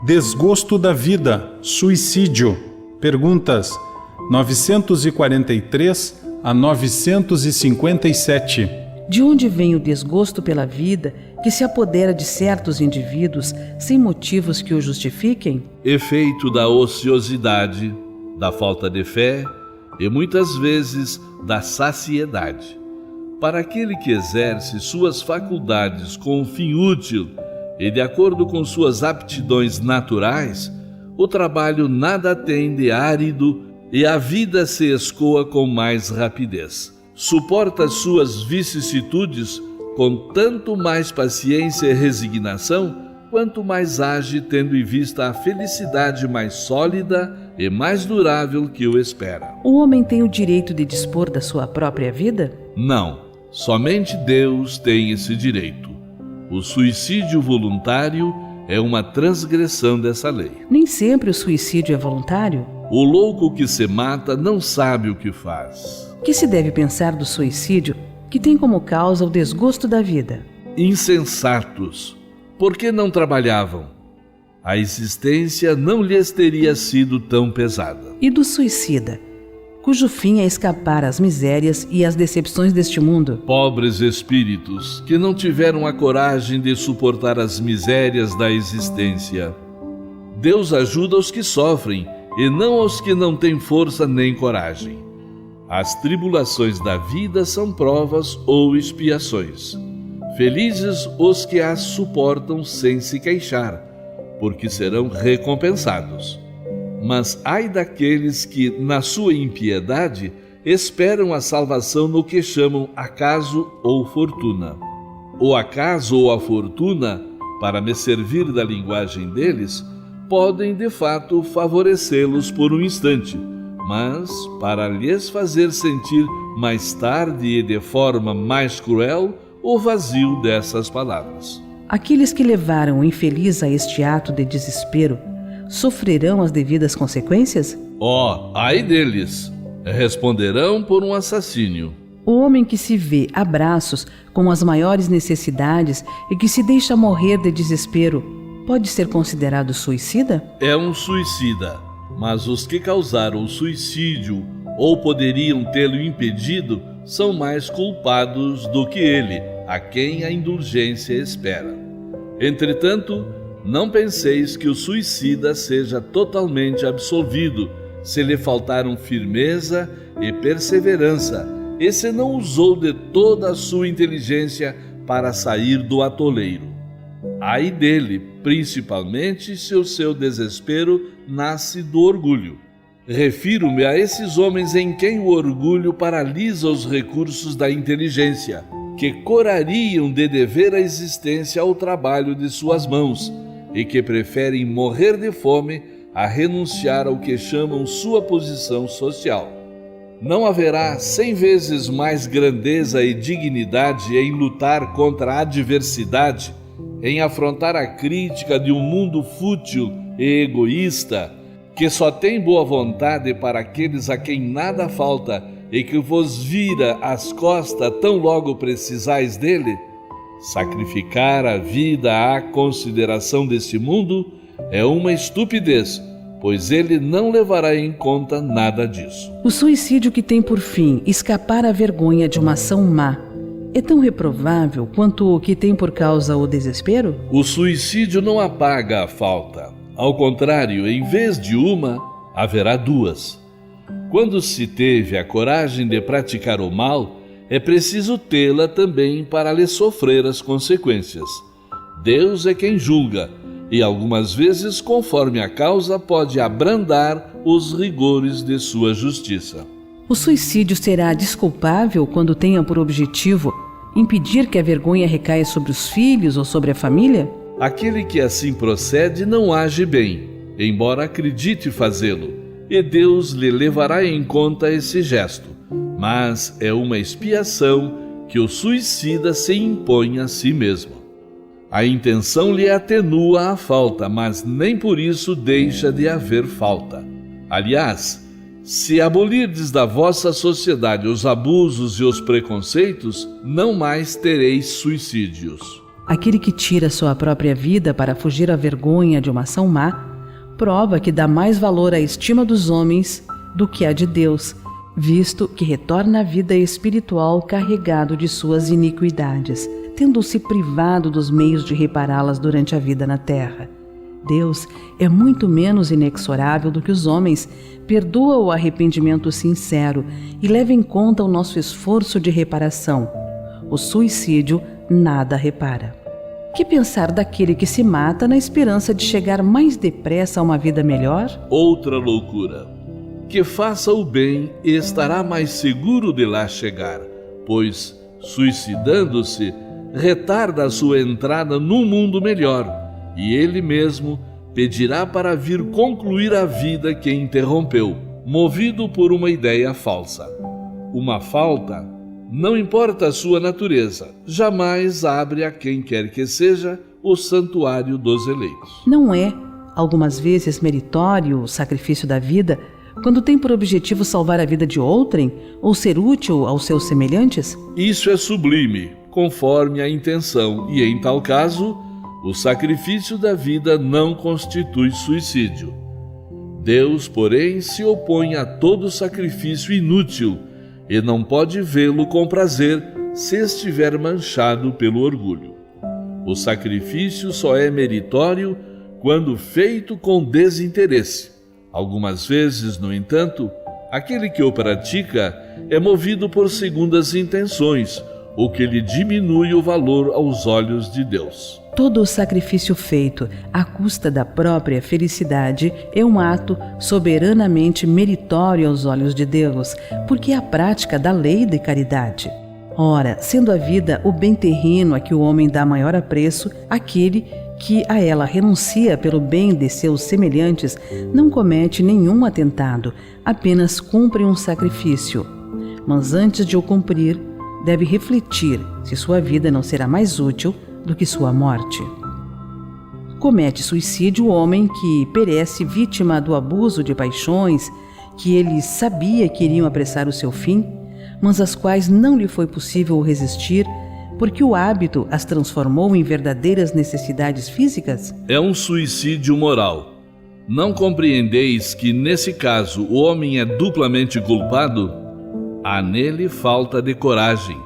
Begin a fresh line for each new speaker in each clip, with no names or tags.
Desgosto da vida, suicídio. Perguntas 943 a 957.
De onde vem o desgosto pela vida que se apodera de certos indivíduos sem motivos que o justifiquem?
Efeito da ociosidade, da falta de fé e muitas vezes da saciedade. Para aquele que exerce suas faculdades com um fim útil e de acordo com suas aptidões naturais, o trabalho nada tem de árido e a vida se escoa com mais rapidez. Suporta suas vicissitudes com tanto mais paciência e resignação, quanto mais age tendo em vista a felicidade mais sólida e mais durável que o espera.
O homem tem o direito de dispor da sua própria vida?
Não, somente Deus tem esse direito. O suicídio voluntário é uma transgressão dessa lei.
Nem sempre o suicídio é voluntário?
O louco que se mata não sabe o que faz.
O que se deve pensar do suicídio que tem como causa o desgosto da vida?
Insensatos, por que não trabalhavam? A existência não lhes teria sido tão pesada.
E do suicida, cujo fim é escapar às misérias e às decepções deste mundo?
Pobres espíritos que não tiveram a coragem de suportar as misérias da existência. Deus ajuda os que sofrem e não aos que não têm força nem coragem. As tribulações da vida são provas ou expiações. Felizes os que as suportam sem se queixar, porque serão recompensados. Mas ai daqueles que, na sua impiedade, esperam a salvação no que chamam acaso ou fortuna. O acaso ou a fortuna, para me servir da linguagem deles, podem de fato favorecê-los por um instante, mas para lhes fazer sentir mais tarde e de forma mais cruel o vazio dessas palavras.
Aqueles que levaram o infeliz a este ato de desespero sofrerão as devidas consequências?
Ai deles! Responderão por um assassínio.
O homem que se vê a braços com as maiores necessidades e que se deixa morrer de desespero pode ser considerado suicida?
É um suicida, mas os que causaram o suicídio ou poderiam tê-lo impedido são mais culpados do que ele, a quem a indulgência espera. Entretanto, não penseis que o suicida seja totalmente absolvido, se lhe faltaram firmeza e perseverança, e se não usou de toda a sua inteligência para sair do atoleiro. Ai dele, principalmente se o seu desespero nasce do orgulho. Refiro-me a esses homens em quem o orgulho paralisa os recursos da inteligência, que corariam de dever a existência ao trabalho de suas mãos e que preferem morrer de fome a renunciar ao que chamam sua posição social. Não haverá 100 vezes mais grandeza e dignidade em lutar contra a adversidade, em afrontar a crítica de um mundo fútil e egoísta, que só tem boa vontade para aqueles a quem nada falta e que vos vira as costas tão logo precisais dele? Sacrificar a vida à consideração deste mundo é uma estupidez, pois ele não levará em conta nada disso.
O suicídio que tem por fim escapar à vergonha de uma ação má é tão reprovável quanto o que tem por causa o desespero?
O suicídio não apaga a falta. Ao contrário, em vez de uma, haverá duas. Quando se teve a coragem de praticar o mal, é preciso tê-la também para lhe sofrer as consequências. Deus é quem julga, e algumas vezes, conforme a causa, pode abrandar os rigores de sua justiça.
O suicídio será desculpável quando tenha por objetivo impedir que a vergonha recaia sobre os filhos ou sobre a família?
Aquele que assim procede não age bem, embora acredite fazê-lo, e Deus lhe levará em conta esse gesto, mas é uma expiação que o suicida se impõe a si mesmo. A intenção lhe atenua a falta, mas nem por isso deixa de haver falta. Aliás, se abolirdes da vossa sociedade os abusos e os preconceitos, não mais tereis suicídios.
Aquele que tira sua própria vida para fugir à vergonha de uma ação má, prova que dá mais valor à estima dos homens do que à de Deus, visto que retorna à vida espiritual carregado de suas iniquidades, tendo-se privado dos meios de repará-las durante a vida na terra. Deus é muito menos inexorável do que os homens, perdoa o arrependimento sincero e leva em conta o nosso esforço de reparação. O suicídio nada repara. Que pensar daquele que se mata na esperança de chegar mais depressa a uma vida melhor?
Outra loucura. Que faça o bem e estará mais seguro de lá chegar, pois, suicidando-se, retarda a sua entrada num mundo melhor, e ele mesmo pedirá para vir concluir a vida que interrompeu, movido por uma ideia falsa. Uma falta, não importa a sua natureza, jamais abre a quem quer que seja o santuário dos eleitos.
Não é, algumas vezes, meritório o sacrifício da vida quando tem por objetivo salvar a vida de outrem ou ser útil aos seus semelhantes?
Isso é sublime, conforme a intenção, e em tal caso, o sacrifício da vida não constitui suicídio. Deus, porém, se opõe a todo sacrifício inútil e não pode vê-lo com prazer se estiver manchado pelo orgulho. O sacrifício só é meritório quando feito com desinteresse. Algumas vezes, no entanto, aquele que o pratica é movido por segundas intenções, o que lhe diminui o valor aos olhos de Deus.
Todo o sacrifício feito à custa da própria felicidade é um ato soberanamente meritório aos olhos de Deus, porque é a prática da lei de caridade. Ora, sendo a vida o bem terreno a que o homem dá maior apreço, aquele que a ela renuncia pelo bem de seus semelhantes não comete nenhum atentado, apenas cumpre um sacrifício. Mas antes de o cumprir, deve refletir se sua vida não será mais útil do que sua morte. Comete suicídio o homem que perece vítima do abuso de paixões que ele sabia que iriam apressar o seu fim, mas às quais não lhe foi possível resistir porque o hábito as transformou em verdadeiras necessidades físicas?
É um suicídio moral. Não compreendeis que, nesse caso, o homem é duplamente culpado? Há nele falta de coragem,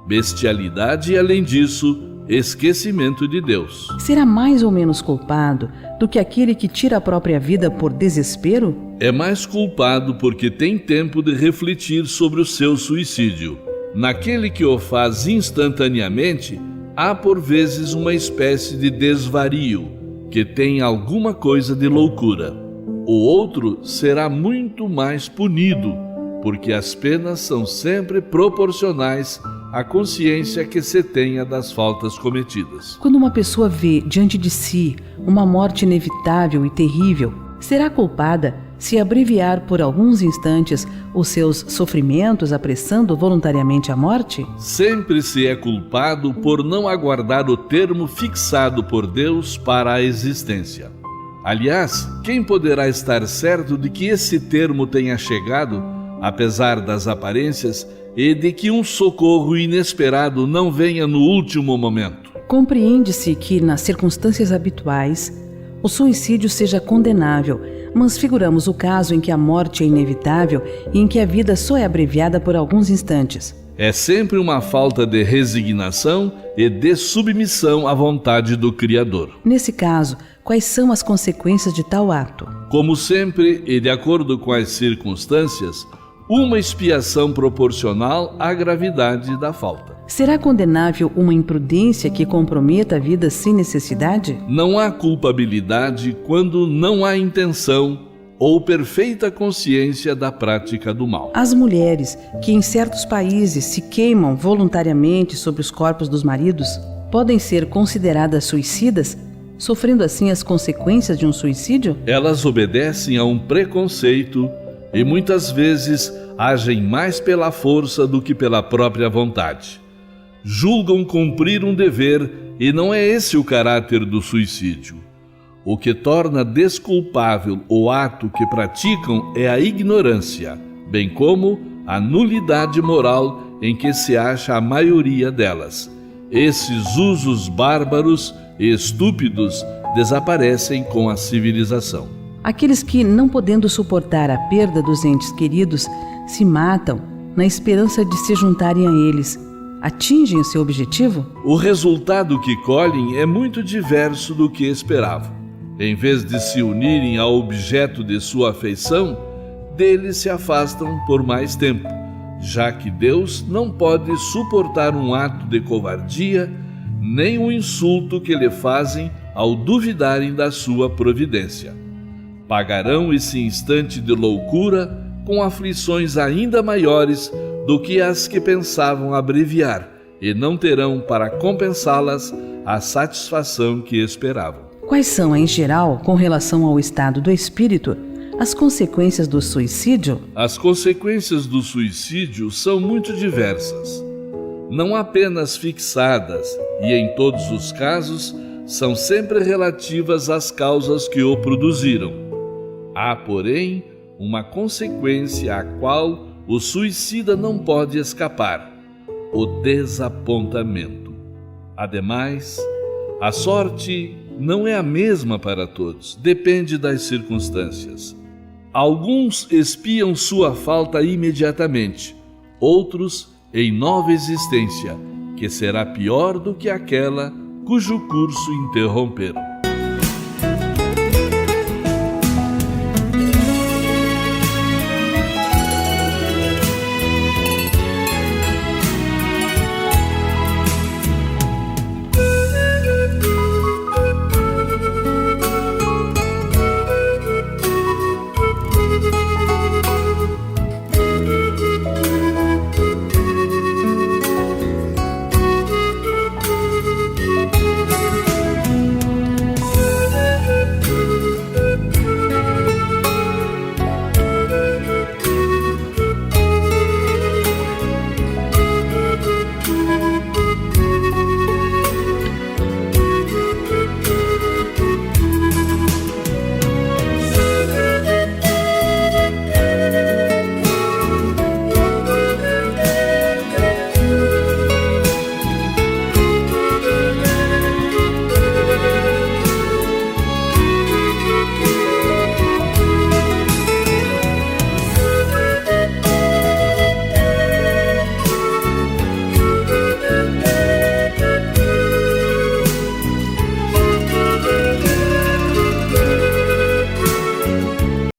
bestialidade e, além disso, esquecimento de Deus.
Será mais ou menos culpado do que aquele que tira a própria vida por desespero?
É mais culpado porque tem tempo de refletir sobre o seu suicídio. Naquele que o faz instantaneamente, há por vezes uma espécie de desvario, que tem alguma coisa de loucura. O outro será muito mais punido, porque as penas são sempre proporcionais à consciência que se tenha das faltas cometidas.
Quando uma pessoa vê diante de si uma morte inevitável e terrível, será culpada se abreviar por alguns instantes os seus sofrimentos apressando voluntariamente a morte?
Sempre se é culpado por não aguardar o termo fixado por Deus para a existência. Aliás, quem poderá estar certo de que esse termo tenha chegado, apesar das aparências, e de que um socorro inesperado não venha no último momento?
Compreende-se que, nas circunstâncias habituais, o suicídio seja condenável, mas figuramos o caso em que a morte é inevitável e em que a vida só é abreviada por alguns instantes.
É sempre uma falta de resignação e de submissão à vontade do Criador.
Nesse caso, quais são as consequências de tal ato?
Como sempre, e de acordo com as circunstâncias, uma expiação proporcional à gravidade da falta.
Será condenável uma imprudência que comprometa a vida sem necessidade?
Não há culpabilidade quando não há intenção ou perfeita consciência da prática do mal.
As mulheres que em certos países se queimam voluntariamente sobre os corpos dos maridos podem ser consideradas suicidas, sofrendo assim as consequências de um suicídio?
Elas obedecem a um preconceito e muitas vezes agem mais pela força do que pela própria vontade. Julgam cumprir um dever e não é esse o caráter do suicídio. O que torna desculpável o ato que praticam é a ignorância, bem como a nulidade moral em que se acha a maioria delas, Esses usos bárbaros e estúpidos desaparecem com a civilização.
Aqueles que, não podendo suportar a perda dos entes queridos, se matam na esperança de se juntarem a eles, atingem o seu objetivo?
O resultado que colhem é muito diverso do que esperavam. Em vez de se unirem ao objeto de sua afeição, deles se afastam por mais tempo, já que Deus não pode suportar um ato de covardia, nem o insulto que lhe fazem ao duvidarem da sua providência. Pagarão esse instante de loucura com aflições ainda maiores do que as que pensavam abreviar, e não terão para compensá-las a satisfação que esperavam.
Quais são, em geral, com relação ao estado do espírito, as consequências do suicídio?
As consequências do suicídio são muito diversas. Não apenas fixadas, e em todos os casos, são sempre relativas às causas que o produziram. Há, porém, uma consequência à qual o suicida não pode escapar: o desapontamento. Ademais, a sorte não é a mesma para todos, depende das circunstâncias. Alguns espiam sua falta imediatamente, outros em nova existência, que será pior do que aquela cujo curso interromperam.